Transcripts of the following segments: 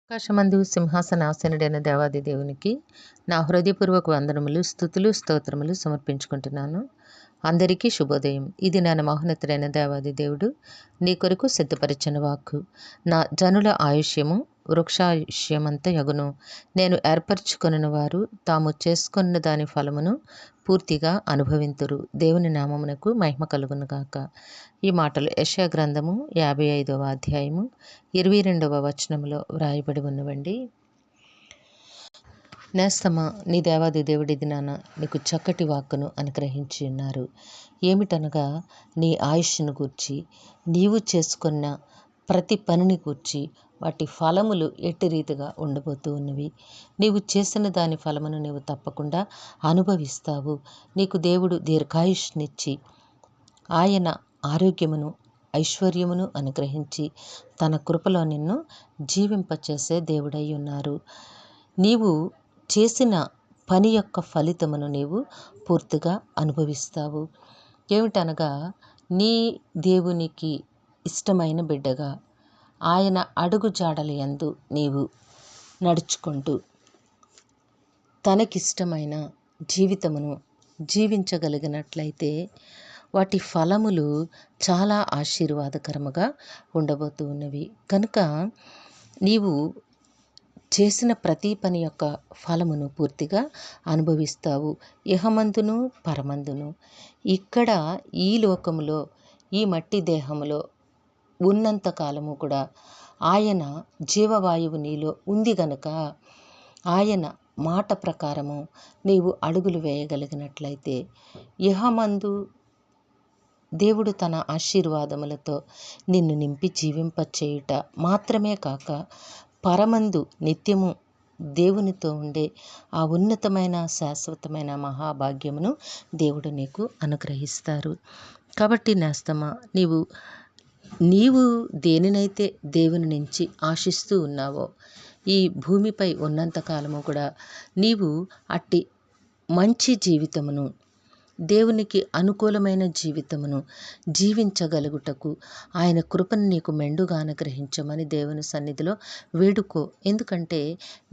ఆకాశమందు సింహాసనాసనుడైన దేవాది దేవునికి నా హృదయపూర్వక వందనములు, స్తుతులు, స్తోత్రములు సమర్పించుకుంటున్నాను. అందరికీ శుభోదయం. ఇది నా మహోన్నతుడైన దేవాది దేవుడు నీ కొరకు సిద్ధపరిచిన వాక్కు. నా జనుల ఆయుష్యము వృక్షాయుష్యమంత యగును. నేను ఏర్పరచుకొనిన వారు తాము చేసుకొన్న దాని ఫలమును పూర్తిగా అనుభవింతురు. దేవుని నామమునకు మహిమ కలుగును గాక. ఈ మాటలు యెషయా గ్రంథము 55వ అధ్యాయము 22వ వచనములో వ్రాయబడి ఉన్నవండి. నేస్తమా, నీ దేవాది దేవుడి దినాన నీకు చక్కటి వాక్కును అనుగ్రహించి ఉన్నారు. ఏమిటనగా, నీ ఆయుష్ను గూర్చి, నీవు చేసుకున్న ప్రతి పనిని గూర్చి, వాటి ఫలములు ఎట్టి రీతిగా ఉండబోతూ ఉన్నవి. నీవు చేసిన దాని ఫలమును నీవు తప్పకుండా అనుభవిస్తావు. నీకు దేవుడు దీర్ఘాయుష్నిచ్చి ఆయన ఆరోగ్యమును ఐశ్వర్యమును అనుగ్రహించి తన కృపలో నిన్ను జీవింపచేసే దేవుడై ఉన్నారు. నీవు చేసిన పని యొక్క ఫలితమును నీవు పూర్తిగా అనుభవిస్తావు. ఏమిటనగా, నీ దేవునికి ఇష్టమైన బిడ్డగా ఆయన అడుగు జాడల యందు నీవు నడుచుకుంటూ తనకిష్టమైన జీవితమును జీవించగలిగినట్లయితే వాటి ఫలములు చాలా ఆశీర్వాదకరముగా ఉండబోతూ ఉన్నవి. కనుక నీవు చేసిన ప్రతి పని యొక్క ఫలమును పూర్తిగా అనుభవిస్తావు. ఇహమందును పరమందును. ఇక్కడ ఈ లోకములో ఈ మట్టి దేహములో ఉన్నంత కాలము కూడా ఆయన జీవవాయువు నీలో ఉంది గనుక ఆయన మాట ప్రకారము నీవు అడుగులు వేయగలిగినట్లయితే ఇహమందు దేవుడు తన ఆశీర్వాదములతో నిన్ను నింపి జీవింపచేయుట మాత్రమే కాక, పరమందు నిత్యము దేవునితో ఉండే ఆ ఉన్నతమైన శాశ్వతమైన మహాభాగ్యమును దేవుడు నీకు అనుగ్రహిస్తారు. కాబట్టి నేస్తమా, నీవు దేనినైతే దేవుని నుంచి ఆశిస్తూ ఉన్నావో, ఈ భూమిపై ఉన్నంతకాలము కూడా నీవు అట్టి మంచి జీవితమును, దేవునికి అనుకూలమైన జీవితమును జీవించగలుగుటకు ఆయన కృపను నీకు మెండుగా అనుగ్రహించమని దేవుని సన్నిధిలో వేడుకో. ఎందుకంటే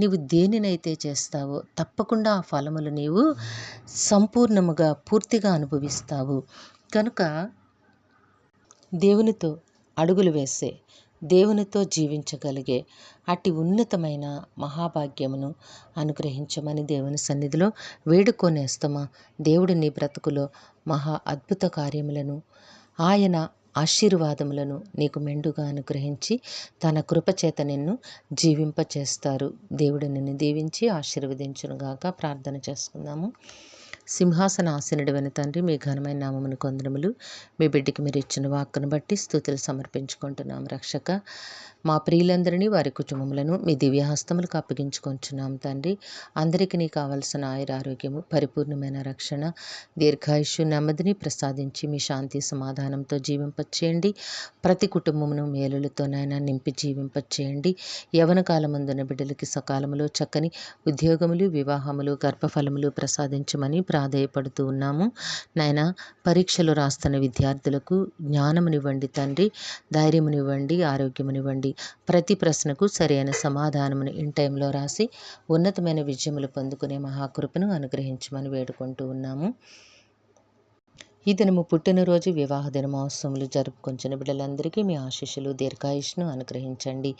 నీవు దేనినైతే చేస్తావో తప్పకుండా ఆ ఫలములు నీవు సంపూర్ణముగా పూర్తిగా అనుభవిస్తావు. కనుక దేవునితో అడుగులు వేసే, దేవునితో జీవించగలిగే అట్టి ఉన్నతమైన మహాభాగ్యమును అనుగ్రహించమని దేవుని సన్నిధిలో వేడుకొనేస్తమా. దేవుడు నీ బ్రతుకులో మహా అద్భుత కార్యములను, ఆయన ఆశీర్వాదములను నీకు మెండుగా అనుగ్రహించి తన కృపచేత నిన్ను జీవింపచేస్తారు. దేవుడు నిన్ను దీవించి ఆశీర్వదించునుగాక. ప్రార్థన చేసుకుందాము. సింహాసనాసనుడైన తండ్రి, మీ ఘనమైన నామమును కొందరములు. మీ బిడ్డకి మీరు ఇచ్చిన వాక్కును బట్టి స్తుతులు సమర్పించుకుంటున్నాం. రక్షక, మా ప్రియులందరినీ వారి కుటుంబములను మీ దివ్యహస్తములకు అప్పగించుకొంచున్నాం తండ్రి. అందరికీ నీ కావలసిన ఆయురారోగ్యము, పరిపూర్ణమైన రక్షణ, దీర్ఘాయుష్యు, నెమ్మదిని ప్రసాదించి మీ శాంతి సమాధానంతో జీవింపచేయండి. ప్రతి కుటుంబమును మేలులతోనైనా నింపి జీవింపచేయండి. యవన కాలమందున బిడ్డలకి సకాలములో చక్కని ఉద్యోగములు, వివాహములు, గర్భఫలములు ప్రసాదించమని ప్రాధేయపడుతూ ఉన్నాము. నాయన, పరీక్షలు రాస్తున్న విద్యార్థులకు జ్ఞానమునివ్వండి తండ్రి, ధైర్యమునివ్వండి, ఆరోగ్యమునివ్వండి. ప్రతి ప్రశ్నకు సరైన సమాధానమును ఇన్ టైంలో రాసి ఉన్నతమైన విజయములు పొందుకునే మహాకృపను అనుగ్రహించమని వేడుకుంటూ ఉన్నాము. ఈ దినము పుట్టినరోజు, వివాహ దినమోత్సవములు జరుపుకొంచిన బిడ్డలందరికీ మీ ఆశీస్సులు, దీర్ఘాయుష్ను అనుగ్రహించండి.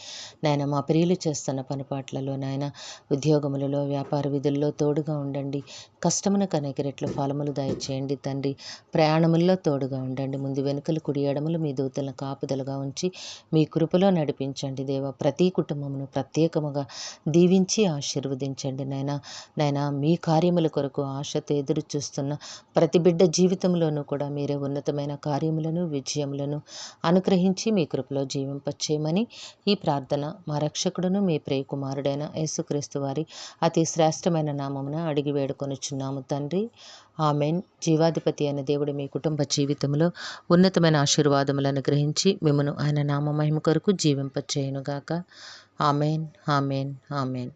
నాయన, మా ప్రియులు చేస్తున్న పనిపాట్లలో, నాయన ఉద్యోగములలో, వ్యాపార విధుల్లో తోడుగా ఉండండి. కష్టమునకు అనేక రెట్లు ఫలములు దయచేయండి తండ్రి. ప్రయాణముల్లో తోడుగా ఉండండి. ముందు వెనుకలు కుడి ఎడములు మీ దూతలను కాపుదలుగా ఉంచి మీ కృపలో నడిపించండి. దేవ, ప్రతి కుటుంబమును ప్రత్యేకముగా దీవించి ఆశీర్వదించండి. నాయన మీ కార్యముల కొరకు ఆశతో ఎదురు చూస్తున్న ప్రతి బిడ్డ జీవితంలోనూ కూడా మీరే ఉన్నతమైన కార్యములను, విజయములను అనుగ్రహించి మీ కృపలో జీవింపచేయమని ఈ ప్రార్థన మా రక్షకుడును మీ ప్రియ కుమారుడైన యేసుక్రీస్తు వారి అతి శ్రేష్టమైన నామమున అడిగి వేడుకొనుచున్నాము తండ్రి. ఆమెన్. జీవాధిపతి అయిన దేవుడు మీ కుటుంబ జీవితంలో ఉన్నతమైన ఆశీర్వాదములను అనుగ్రహించి మిమ్మను ఆయన నామ మహిమ కొరకు జీవింపచేయునుగాక. Amen, amen, amen.